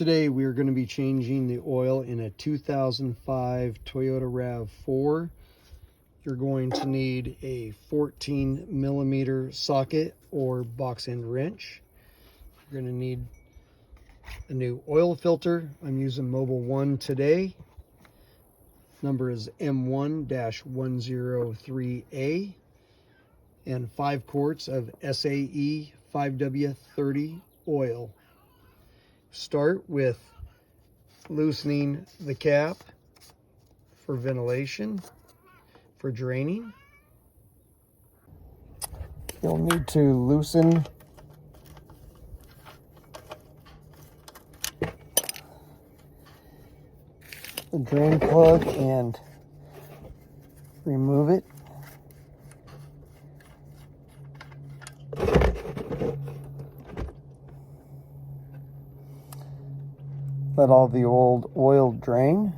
Today we are going to be changing the oil in a 2005 Toyota RAV4. You're going to need a 14 millimeter socket or box end wrench. You're going to need a new oil filter. I'm using Mobile 1 today. Number is M1-103A, and 5 quarts of SAE 5W30 oil. Start with loosening the cap for ventilation, for draining. You'll need to loosen the drain plug and remove it. Let all the old oil drain.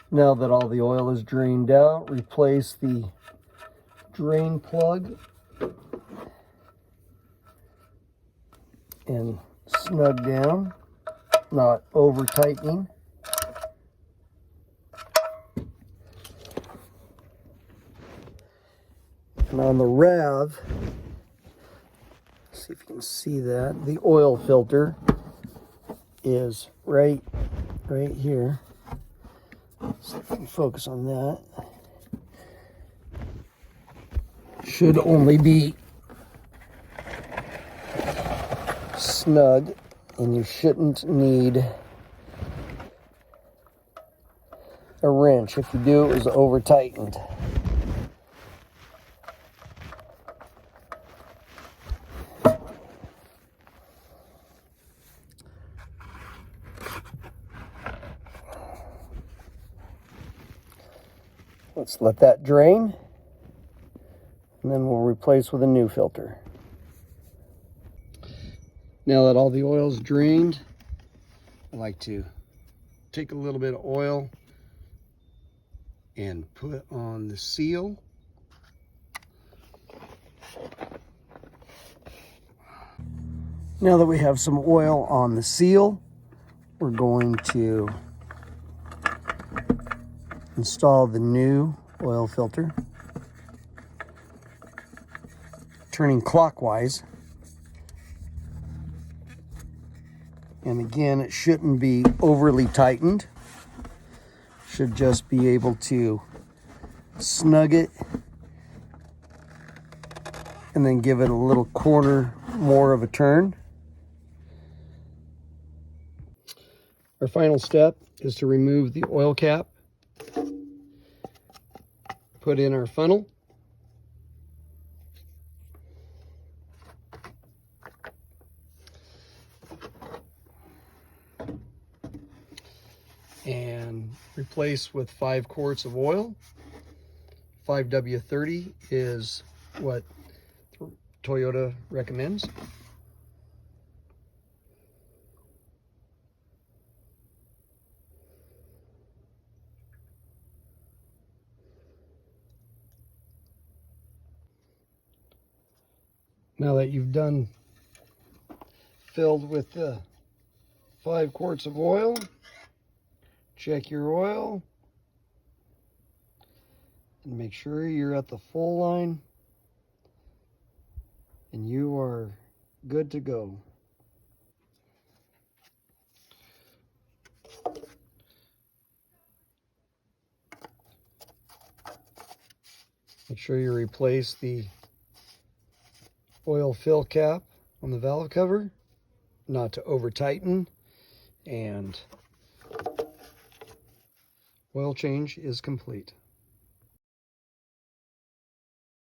Now that all the oil is drained out, replace the drain plug and snug down, not over tightening. And on the RAV, see if you can see that, the oil filter is right here. So if you can focus on that. Should only be snug, and you shouldn't need a wrench. If you do, it was over tightened. Let's let that drain, and then we'll replace with a new filter. Now that all the oil's drained, I like to take a little bit of oil and put on the seal. Now that we have some oil on the seal, we're going to install the new oil filter, turning clockwise. And again, it shouldn't be overly tightened. Should just be able to snug it and then give it a little quarter more of a turn. Our final step is to remove the oil cap, put in our funnel, and replace with 5 quarts of oil. 5W30 is what Toyota recommends. Now that you've filled with the 5 quarts of oil, check your oil and make sure you're at the full line, and you are good to go. Make sure you replace the oil fill cap on the valve cover, not to over tighten, and oil change is complete.